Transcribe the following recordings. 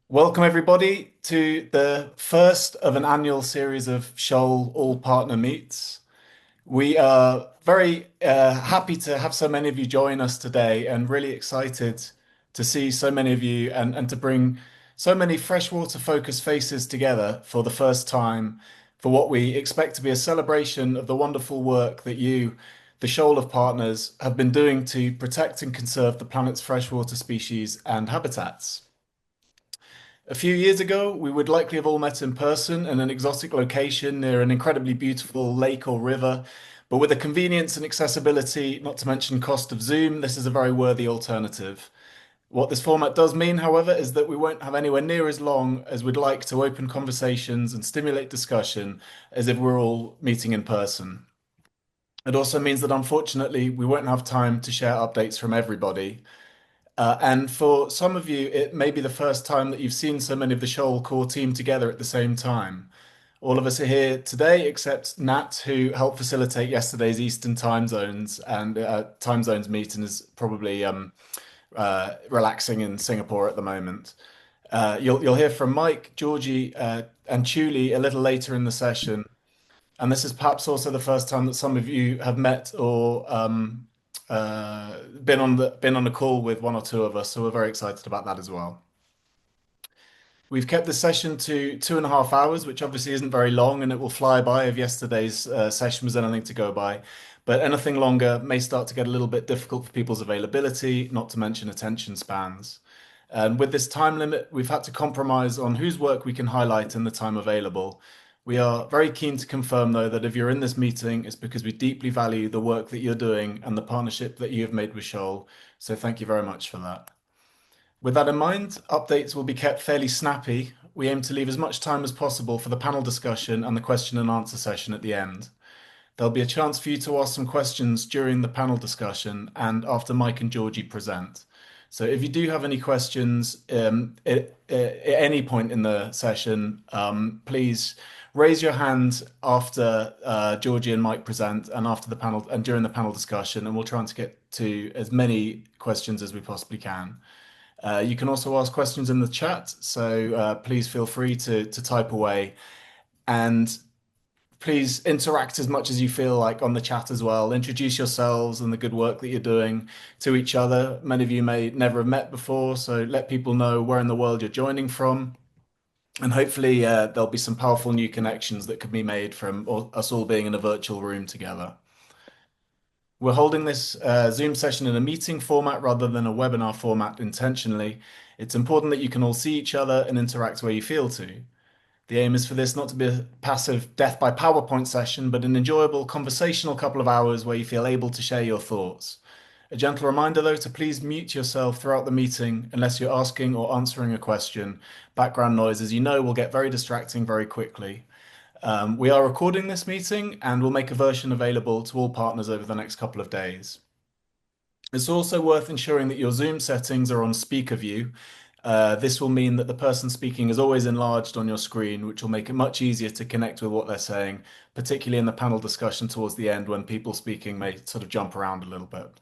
Welcome everybody to the first of an annual series of SHOAL All Partner Meets. We are very happy to have so many of you join us today and really excited to see so many of you and to bring so many freshwater focused faces together for the first time for what we expect to be a celebration of the wonderful work that you, the shoal of partners, have been doing to protect and conserve the planet's freshwater species and habitats. A few years ago, we would likely have all met in person in an exotic location near an incredibly beautiful lake or river. But with the convenience and accessibility, not to mention cost of Zoom, this is a very worthy alternative. What this format does mean, however, is that we won't have anywhere near as long as we'd like to open conversations and stimulate discussion as if we're all meeting in person. It also means that unfortunately, we won't have time to share updates from everybody. And for some of you, it may be the first time that you've seen so many of the Shoal core team together at the same time. All of us are here today except Nat, who helped facilitate yesterday's Eastern time zones meet and is probably relaxing in Singapore at the moment. You'll hear from Mike, Georgie, and Chuli a little later in the session. And this is perhaps also the first time that some of you have met or been on a call with one or two of us, so we're very excited about that as well. We've kept this session to 2.5 hours, which obviously isn't very long, and it will fly by if yesterday's session was anything to go by. But anything longer may start to get a little bit difficult for people's availability, not to mention attention spans. And with this time limit, we've had to compromise on whose work we can highlight in the time available. We are very keen to confirm, though, that if you're in this meeting, it's because we deeply value the work that you're doing and the partnership that you have made with Shoal. So thank you very much for that. With that in mind, updates will be kept fairly snappy. We aim to leave as much time as possible for the panel discussion and the question and answer session at the end. There'll be a chance for you to ask some questions during the panel discussion and after Mike and Georgie present. So if you do have any questions at any point in the session, please raise your hand after Georgie and Mike present and after the panel and during the panel discussion, and we'll try to get to as many questions as we possibly can. You can also ask questions in the chat, so please feel free to type away. And please interact as much as you feel like on the chat as well. Introduce yourselves and the good work that you're doing to each other. Many of you may never have met before, so let people know where in the world you're joining from. And hopefully there'll be some powerful new connections that can be made from us all being in a virtual room together. We're holding this Zoom session in a meeting format rather than a webinar format intentionally. It's important that you can all see each other and interact where you feel to. The aim is for this not to be a passive death by PowerPoint session, but an enjoyable conversational couple of hours where you feel able to share your thoughts. A gentle reminder, though, to please mute yourself throughout the meeting unless you're asking or answering a question. Background noise, as you know, will get very distracting very quickly. We are recording this meeting and we'll make a version available to all partners over the next couple of days. It's also worth ensuring that your Zoom settings are on speaker view. This will mean that the person speaking is always enlarged on your screen, which will make it much easier to connect with what they're saying, particularly in the panel discussion towards the end when people speaking may sort of jump around a little bit.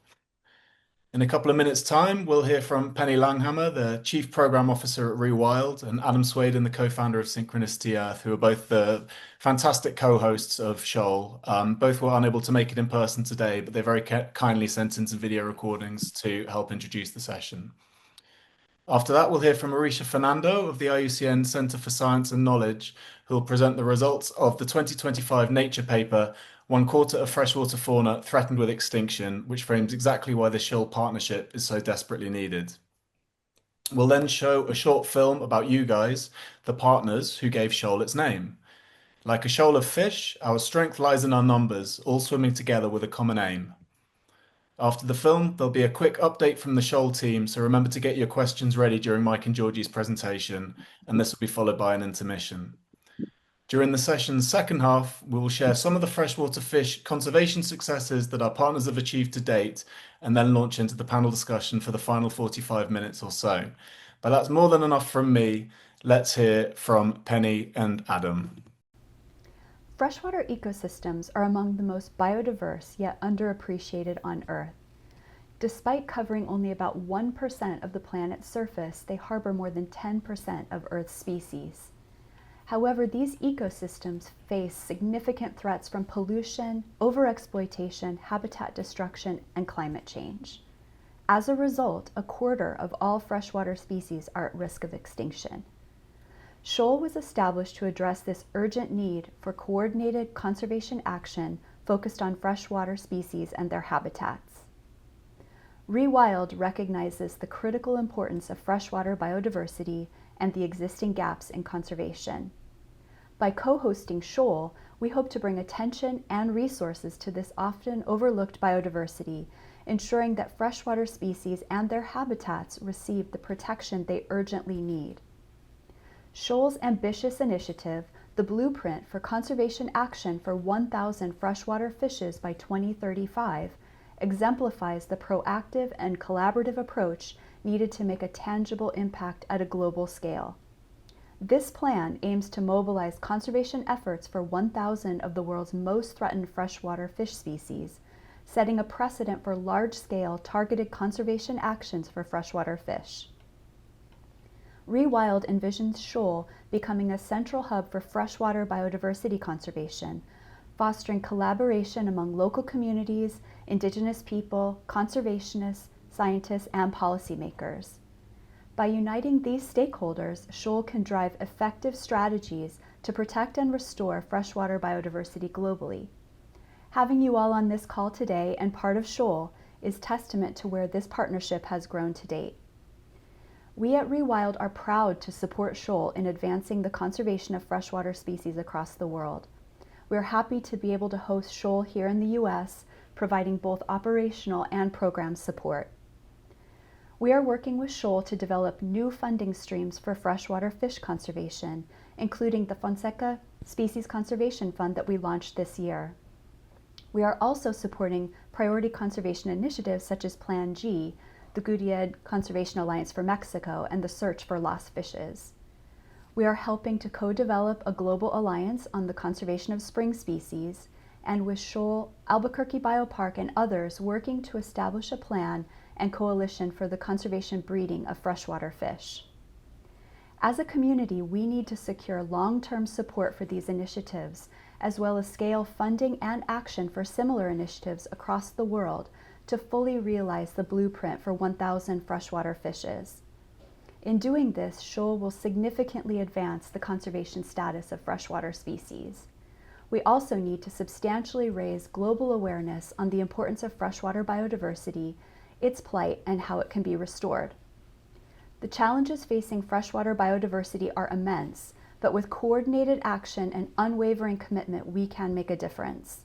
In a couple of minutes' time, we'll hear from Penny Langhammer, the Chief Program Officer at Rewild, and Adam Swaden, the co-founder of Synchronicity Earth, who are both the fantastic co-hosts of Shoal. Both were unable to make it in person today, but they very kindly sent in some video recordings to help introduce the session. After that, we'll hear from Marisha Fernando of the IUCN Centre for Science and Knowledge, who will present the results of the 2025 Nature paper, One Quarter of Freshwater Fauna Threatened with Extinction, which frames exactly why the SHOAL partnership is so desperately needed. We'll then show a short film about you guys, the partners who gave SHOAL its name. Like a shoal of fish, our strength lies in our numbers, all swimming together with a common aim. After the film, there'll be a quick update from the SHOAL team, so remember to get your questions ready during Mike and Georgie's presentation, and this will be followed by an intermission. During the session's second half, we will share some of the freshwater fish conservation successes that our partners have achieved to date, and then launch into the panel discussion for the final 45 minutes or so. But that's more than enough from me. Let's hear from Penny and Adam. Freshwater ecosystems are among the most biodiverse yet underappreciated on Earth. Despite covering only about 1% of the planet's surface, they harbor more than 10% of Earth's species. However, these ecosystems face significant threats from pollution, overexploitation, habitat destruction, and climate change. As a result, a quarter of all freshwater species are at risk of extinction. SHOAL was established to address this urgent need for coordinated conservation action focused on freshwater species and their habitats. Rewild recognizes the critical importance of freshwater biodiversity and the existing gaps in conservation. By co-hosting SHOAL, we hope to bring attention and resources to this often overlooked biodiversity, ensuring that freshwater species and their habitats receive the protection they urgently need. SHOAL's ambitious initiative, the Blueprint for Conservation Action for 1,000 Freshwater Fishes by 2035, exemplifies the proactive and collaborative approach needed to make a tangible impact at a global scale. This plan aims to mobilize conservation efforts for 1,000 of the world's most threatened freshwater fish species, setting a precedent for large-scale targeted conservation actions for freshwater fish. Rewild envisions SHOAL becoming a central hub for freshwater biodiversity conservation, fostering collaboration among local communities, indigenous people, conservationists, scientists, and policymakers. By uniting these stakeholders, SHOAL can drive effective strategies to protect and restore freshwater biodiversity globally. Having you all on this call today and part of SHOAL is testament to where this partnership has grown to date. We at Rewild are proud to support SHOAL in advancing the conservation of freshwater species across the world. We are happy to be able to host SHOAL here in the U.S., providing both operational and program support. We are working with SHOAL to develop new funding streams for freshwater fish conservation, including the Fonseca Species Conservation Fund that we launched this year. We are also supporting priority conservation initiatives such as Plan G, the Gutiérrez Conservation Alliance for Mexico, and the Search for Lost Fishes. We are helping to co-develop a global alliance on the conservation of spring species, and with SHOAL, Albuquerque Biopark, and others working to establish a plan and coalition for the conservation breeding of freshwater fish. As a community, we need to secure long-term support for these initiatives, as well as scale funding and action for similar initiatives across the world to fully realize the blueprint for 1,000 freshwater fishes. In doing this, SHOAL will significantly advance the conservation status of freshwater species. We also need to substantially raise global awareness on the importance of freshwater biodiversity, its plight, and how it can be restored. The challenges facing freshwater biodiversity are immense, but with coordinated action and unwavering commitment, we can make a difference.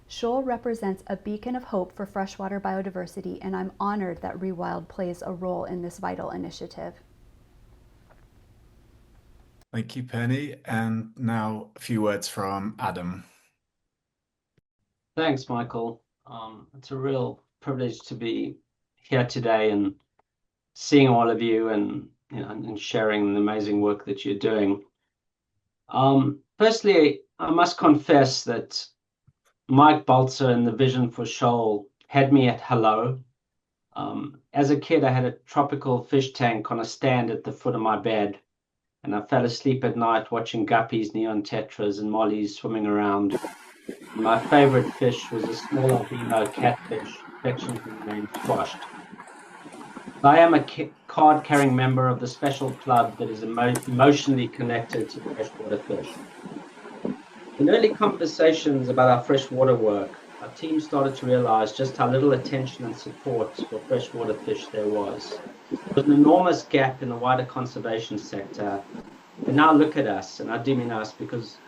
SHOAL represents a beacon of hope for freshwater biodiversity, and I'm honored that Rewild plays a role in this vital initiative. Thank you, Penny. And now a few words from Adam. Thanks, Michael. It's a real privilege to be here today and seeing all of you and sharing the amazing work that you're doing. Firstly, I must confess that Mike Balzer and the vision for SHOAL had me at hello. As a kid, I had a tropical fish tank on a stand at the foot of my bed, and I fell asleep at night watching guppies, neon tetras, and mollies swimming around. My favorite fish was a small albino catfish, affectionately named Squashed. I am a card-carrying member of the special club that is emotionally connected to freshwater fish. In early conversations about our freshwater work, our team started to realize just how little attention and support for freshwater fish there was. There was an enormous gap in the wider conservation sector. And now look at us, and I do mean us because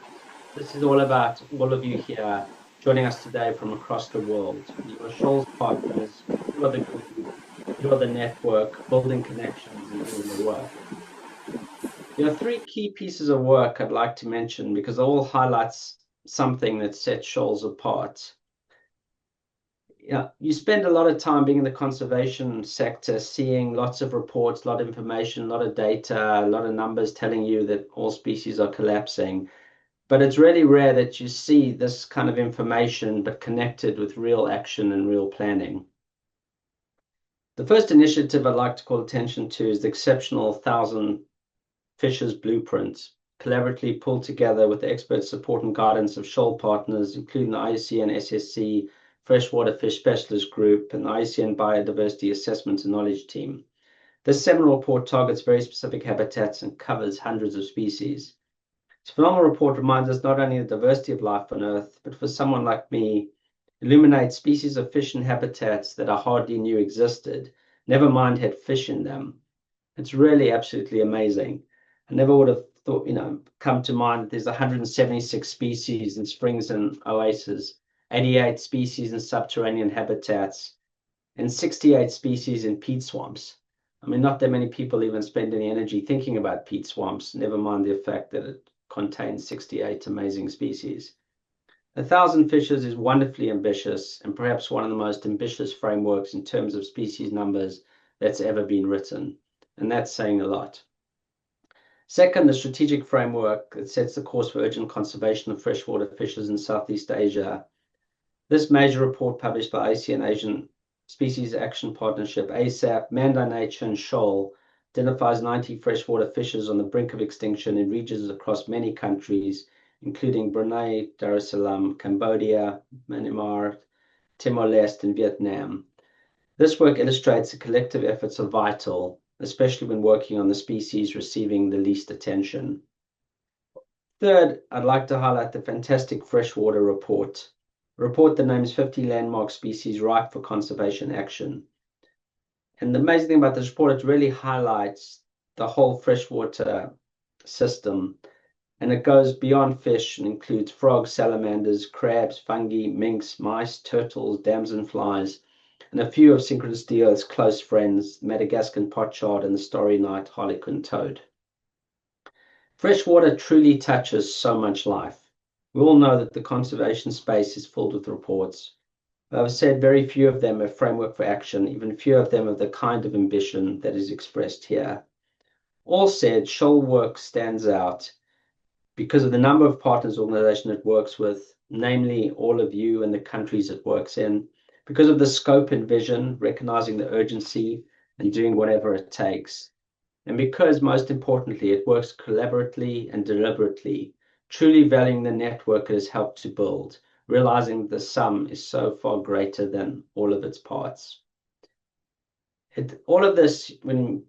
this is all about all of you here joining us today from across the world. You are SHOAL's partners, you are the group, you are the network, building connections and doing the work. There are three key pieces of work I'd like to mention because it all highlights something that sets SHOAL's apart. Yeah, you spend a lot of time being in the conservation sector, seeing lots of reports, a lot of information, a lot of data, a lot of numbers telling you that all species are collapsing. But it's really rare that you see this kind of information, but connected with real action and real planning. The first initiative I'd like to call attention to is the exceptional 1,000 Fishes Blueprint, collaboratively pulled together with the expert support and guidance of shoal partners, including the IUCN SSC Freshwater Fish Specialist Group and the IUCN Biodiversity Assessment and Knowledge Team. This seminal report targets very specific habitats and covers hundreds of species. This phenomenal report reminds us not only of the diversity of life on Earth, but for someone like me, illuminates species of fish and habitats that I hardly knew existed, never mind had fish in them. It's really absolutely amazing. I never would have thought, come to mind that there's 176 species in springs and oases, 88 species in subterranean habitats, and 68 species in peat swamps. I mean, not that many people even spend any energy thinking about peat swamps, never mind the fact that it contains 68 amazing species. 1,000 Fishes is wonderfully ambitious and perhaps one of the most ambitious frameworks in terms of species numbers that's ever been written. And that's saying a lot. Second, the strategic framework that sets the course for urgent conservation of freshwater fishes in Southeast Asia. This major report published by ASEAN Asian Species Action Partnership, ASAP, Mandai Nature, and SHOAL identifies 90 freshwater fishes on the brink of extinction in regions across many countries, including Brunei Darussalam, Cambodia, Myanmar, Timor-Leste, and Vietnam. This work illustrates the collective efforts are vital, especially when working on the species receiving the least attention. Third, I'd like to highlight the fantastic freshwater report, a report that names 50 landmark species ripe for conservation action. And the amazing thing about this report, it really highlights the whole freshwater system, and it goes beyond fish and includes frogs, salamanders, crabs, fungi, minks, mice, turtles, damselflies, and a few of Synchronicity close friends, Madagascan pochard and the starry night harlequin toad. Freshwater truly touches so much life. We all know that the conservation space is filled with reports, but I've said very few of them have framework for action, even few of them have the kind of ambition that is expressed here. All said, SHOAL work stands out because of the number of partners organization it works with, namely all of you and the countries it works in, because of the scope and vision, recognizing the urgency and doing whatever it takes. And because, most importantly, it works collaboratively and deliberately, truly valuing the network it has helped to build, realizing the sum is so far greater than all of its parts. All of this, when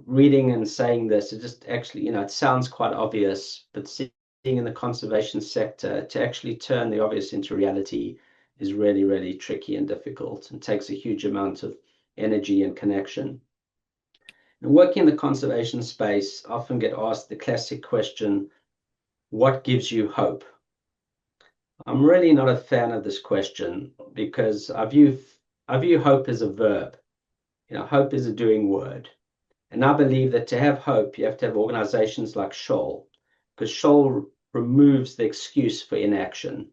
reading and saying this, it just actually, it sounds quite obvious, but seeing in the conservation sector to actually turn the obvious into reality is really, really tricky and difficult and takes a huge amount of energy and connection. And working in the conservation space, I often get asked the classic question, what gives you hope? I'm really not a fan of this question because I view hope as a verb. Hope is a doing word. And I believe that to have hope, you have to have organizations like SHOAL, because SHOAL removes the excuse for inaction.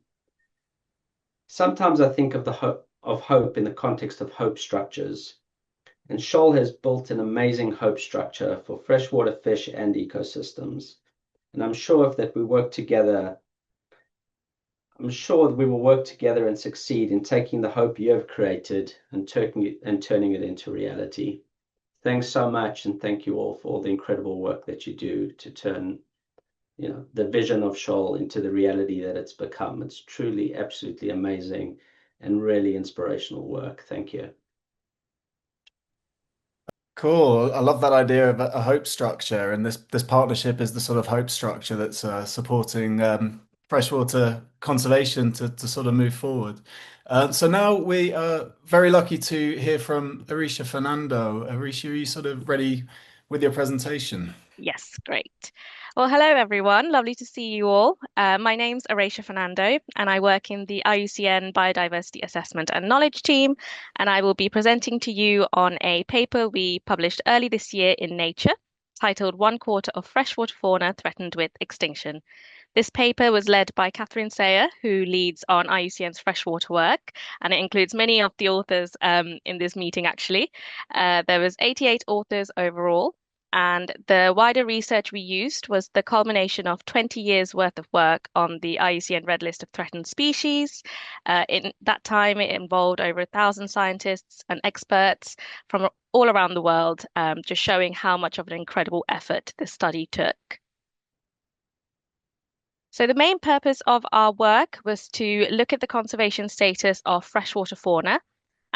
Sometimes I think of hope in the context of hope structures. And SHOAL has built an amazing hope structure for freshwater fish and ecosystems. And I'm sure that we work together, I'm sure that we will work together and succeed in taking the hope you have created and turning it into reality. Thanks so much, and thank you all for all the incredible work that you do to turn the vision of SHOAL into the reality that it's become. It's truly, absolutely amazing and really inspirational work. Thank you. Cool. I love that idea of a hope structure, and this partnership is the sort of hope structure that's supporting freshwater conservation to sort of move forward. So now we are very lucky to hear from Arisha Fernando. Arisha, are you sort of ready with your presentation? Yes, great. Well, hello everyone. Lovely to see you all. My name's Aresha Fernando, and I work in the IUCN Biodiversity Assessment and Knowledge team. And I will be presenting to you on a paper we published early this year in Nature, titled One Quarter of Freshwater Fauna Threatened with Extinction. This paper was led by Catherine Sayer, who leads on IUCN's freshwater work, and it includes many of the authors in this meeting, actually. There was 88 authors overall. And the wider research we used was the culmination of 20 years worth of work on the IUCN Red List of Threatened Species. In that time, it involved over 1,000 scientists and experts from all around the world, just showing how much of an incredible effort this study took. So the main purpose of our work was to look at the conservation status of freshwater fauna.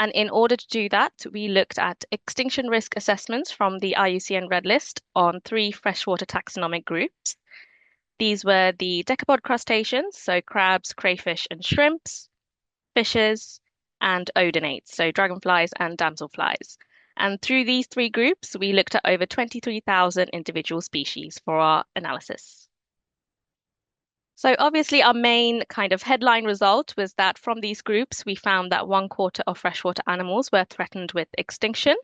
And in order to do that, we looked at extinction risk assessments from the IUCN Red List on 3 freshwater taxonomic groups. These were the decapod crustaceans, so crabs, crayfish, and shrimps, fishes, and odonates, so dragonflies and damselflies. And through these 3 groups, we looked at over 23,000 individual species for our analysis. So obviously our main kind of headline result was that from these groups, we found that 1/4 of freshwater animals were threatened with extinction.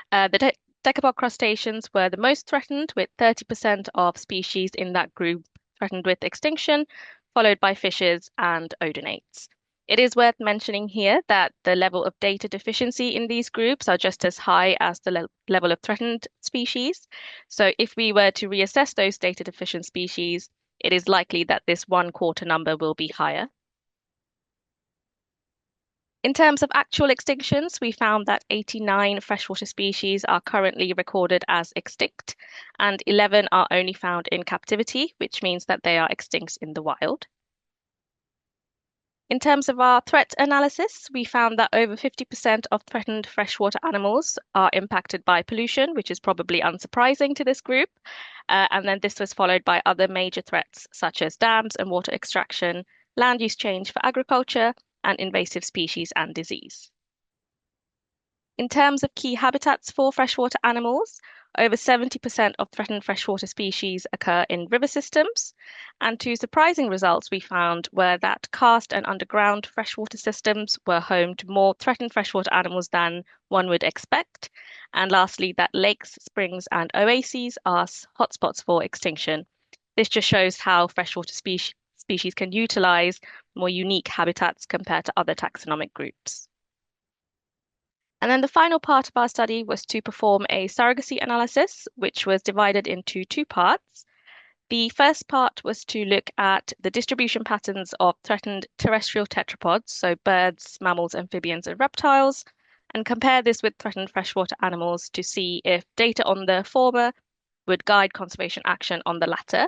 The decapod crustaceans were the most threatened, with 30% of species in that group threatened with extinction, followed by fishes and odonates. It is worth mentioning here that the level of data deficiency in these groups are just as high as the level of threatened species. So if we were to reassess those data deficient species, it is likely that this 1/4 number will be higher. In terms of actual extinctions, we found that 89 freshwater species are currently recorded as extinct, and 11 are only found in captivity, which means that they are extinct in the wild. In terms of our threat analysis, we found that over 50% of threatened freshwater animals are impacted by pollution, which is probably unsurprising to this group. And then this was followed by other major threats such as dams and water extraction, land use change for agriculture, and invasive species and disease. In terms of key habitats for freshwater animals, over 70% of threatened freshwater species occur in river systems. And 2 surprising results we found were that karst and underground freshwater systems were home to more threatened freshwater animals than one would expect. And lastly, that lakes, springs, and oases are hotspots for extinction. This just shows how freshwater species can utilize more unique habitats compared to other taxonomic groups. And then the final part of our study was to perform a surrogacy analysis, which was divided into 2 parts. The first part was to look at the distribution patterns of threatened terrestrial tetrapods, so birds, mammals, amphibians, and reptiles, and compare this with threatened freshwater animals to see if data on the former would guide conservation action on the latter.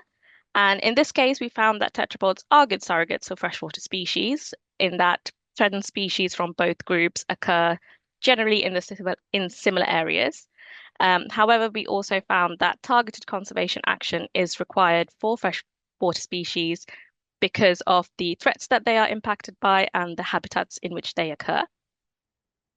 And in this case, we found that tetrapods are good surrogates for freshwater species, in that threatened species from both groups occur generally in similar areas. However, we also found that targeted conservation action is required for freshwater species because of the threats that they are impacted by and the habitats in which they occur.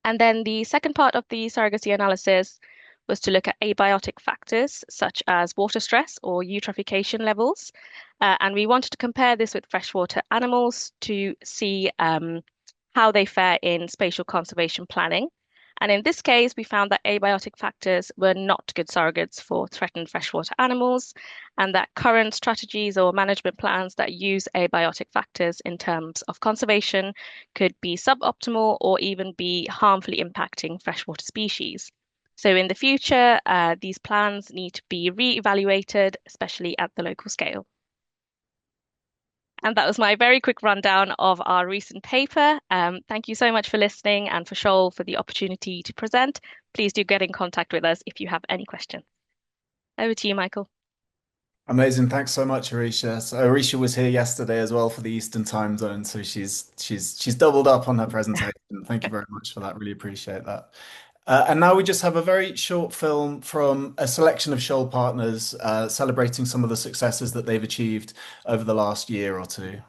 And then the second part of the surrogacy analysis was to look at abiotic factors such as water stress or eutrophication levels. And we wanted to compare this with freshwater animals to see how they fare in spatial conservation planning. And in this case, we found that abiotic factors were not good surrogates for threatened freshwater animals, and that current strategies or management plans that use abiotic factors in terms of conservation could be suboptimal or even be harmfully impacting freshwater species. So in the future, these plans need to be re-evaluated, especially at the local scale. And that was my very quick rundown of our recent paper. Thank you so much for listening and for SHOAL for the opportunity to present. Please do get in contact with us if you have any questions. Over to you, Michael. Amazing. Thanks so much, Arisha. So Arisha was here yesterday as well for the Eastern time zone, so she's doubled up on her presentation. Thank you very much for that. Really appreciate that. And now we just have a very short film from a selection of SHOAL partners celebrating some of the successes that they've achieved over the last year or 2.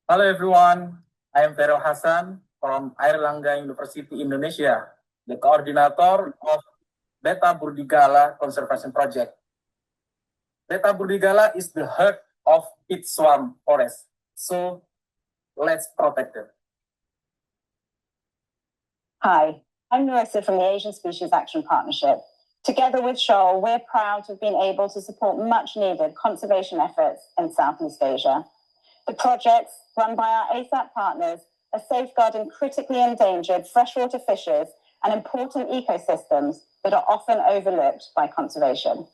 Hello everyone, I am Vero Hassan from Airlangga University Indonesia, the coordinator of Beta Burdigala Conservation Project. Beta Burdigala is the heart of peat swamp forest, so let's protect it. Hi, I'm Marissa from the Asian Species Action Partnership. Together with SHOAL, we're proud to have been able to support much needed conservation efforts in Southeast Asia. The projects run by our ASAP partners are safeguarding critically endangered freshwater fishes and important ecosystems that are often overlooked by conservation.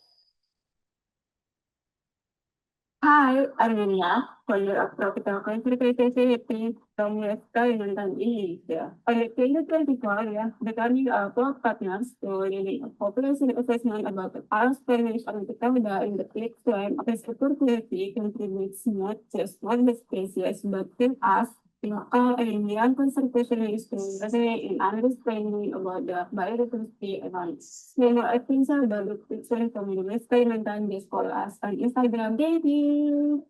Hi, I'm Lilia, Colleague of Tropical Conservation from Western London, Indonesia. On the 2024, we are becoming our board partners to leading a population assessment about the Paris Spanish on the Canada in the Click Swim. This opportunity contributes not just one species, but can us local and Indian conservationists to resonate in understanding about the biodiversity around. So I think so about the picture from the Western London, just follow us on Instagram, baby.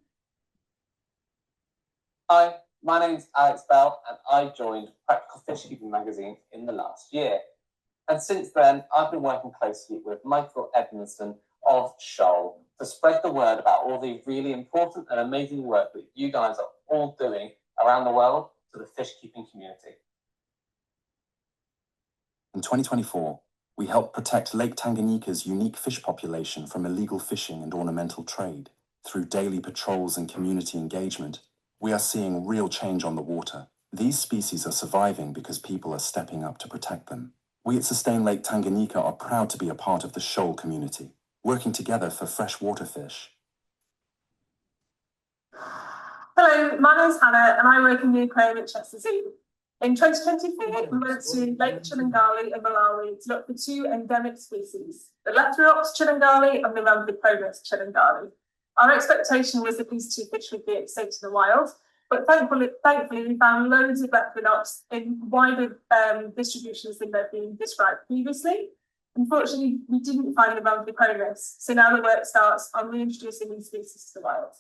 Hi, my name's Alex Bell, and I joined Practical Fish Keeping magazine in the last year. And since then, I've been working closely with Michael Edmondson of SHOAL to spread the word about all the really important and amazing work that you guys are all doing around the world to the fish keeping community. In 2024, we helped protect Lake Tanganyika's unique fish population from illegal fishing and ornamental trade. Through daily patrols and community engagement, we are seeing real change on the water. These species are surviving because people are stepping up to protect them. We at Sustain Lake Tanganyika are proud to be a part of the SHOAL community, working together for freshwater fish. Hello, my name's Hannah and I work in the aquarium at Chester Zoo. In 2024, we went to Lake Chilangali in Malawi to look for two endemic species, the Leptorops chilangali and the Rhamphopodus chilangali. Our expectation was that these two fish would be extinct in the wild, but thankfully we found loads of Leptorops in wider distributions than they've been described previously. Unfortunately, we didn't find the Rhamphopodus, so now the work starts on reintroducing these species to the wild.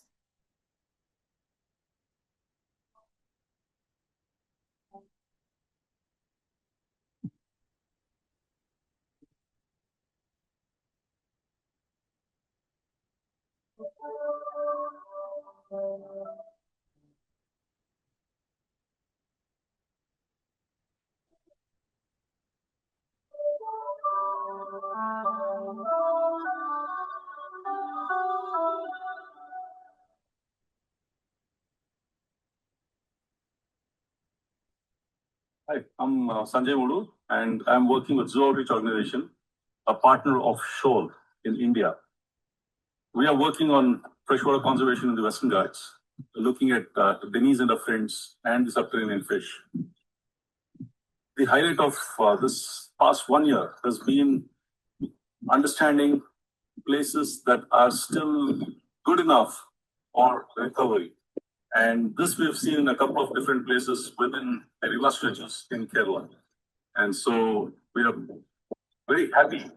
Hi, I'm Sanjay Mudu, and I'm working with Zoo Outreach Organization, a partner of SHOAL in India. We are working on freshwater conservation in the Western Ghats, looking at Denise and her friends and the subterranean fish. The highlight of this past 1 year has been understanding places that are still good enough for recovery. And this we've seen in a couple of different places within the river stretches in Kerala. And so we are very happy to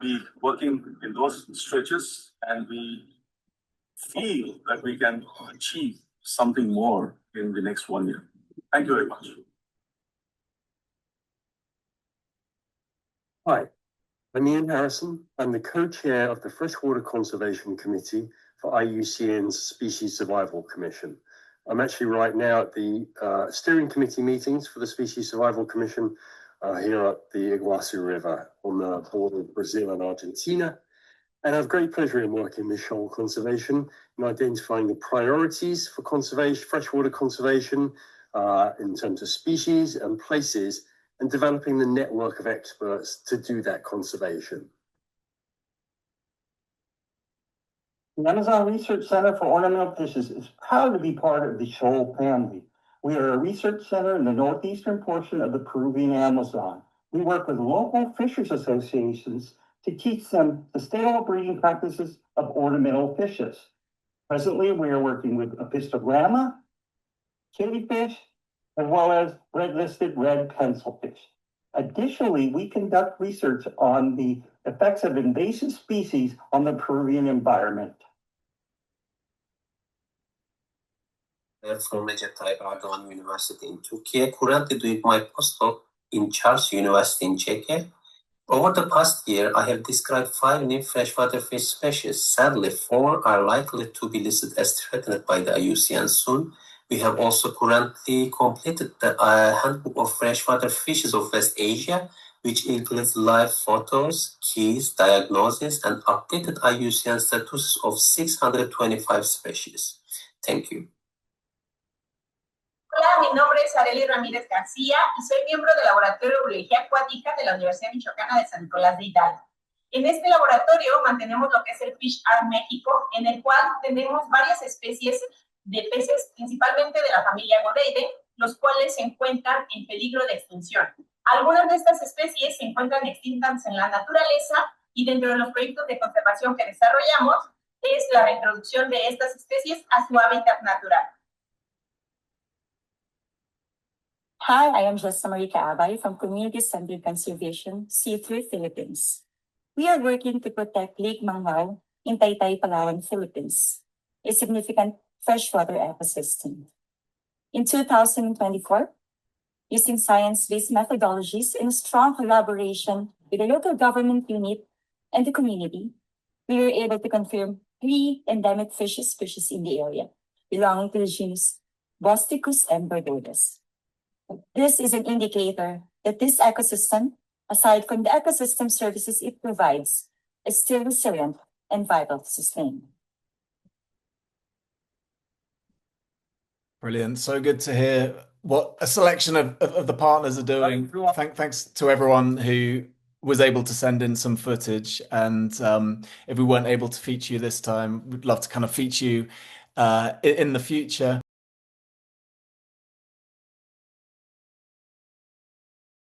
be working in those stretches, and we feel that we can achieve something more in the next 1 year. Thank you very much. Hi, I'm Ian Harrison. I'm the co-chair of the Freshwater Conservation Committee for IUCN's Species Survival Commission. I'm actually right now at the steering committee meetings for the Species Survival Commission here at the Iguazu River on the border of Brazil and Argentina. And I have great pleasure in working with SHOAL Conservation in identifying the priorities for conservation, freshwater conservation in terms of species and places, and developing the network of experts to do that conservation. The Amazon Research Center for Ornamental Fishes is proud to be part of the SHOAL family. We are a research center in the northeastern portion of the Peruvian Amazon. We work with local fishers associations to teach them sustainable breeding practices of ornamental fishes. Presently, we are working with Apistogramma, killifish, as well as red-listed red pencilfish. Additionally, we conduct research on the effects of invasive species on the Peruvian environment. From Recep Tayyip Erdogan University in Turkey, currently doing my postdoc in Charles University in Czechia. Over the past year, I have described 5 new freshwater fish species. Sadly, 4 are likely to be listed as threatened by the IUCN soon. We have also currently completed the Handbook of Freshwater Fishes of West Asia, which includes live photos, keys, diagnosis, and updated IUCN status of 625 species. Thank you. Hola, mi nombre es Arely Ramírez García y soy miembro del Laboratorio de Biología Acuática de la Universidad Michoacana de San Nicolás de Hidalgo. En este laboratorio mantenemos lo que es el Fish Art México, en el cual tenemos varias especies de peces, principalmente de la familia Godeide, los cuales se encuentran en peligro de extinción. Algunas de estas especies se encuentran extintas en la naturaleza y dentro de los proyectos de conservación que desarrollamos es la reintroducción de estas especies a su hábitat natural. Hi, I am Jessa Marica Abay from Community Centered Conservation, C3 Philippines. We are working to protect Lake Mangao in Taytay, Palawan, Philippines, a significant freshwater ecosystem. In 2024, using science-based methodologies in strong collaboration with the local government unit and the community, we were able to confirm 3 endemic fish species in the area, belonging to the genus Bosticus and Birdodes. This is an indicator that this ecosystem, aside from the ecosystem services it provides, is still resilient and vital to sustain. Brilliant. So good to hear what a selection of the partners are doing. Thanks to everyone who was able to send in some footage. And if we weren't able to feature you this time, we'd love to kind of feature you in the future.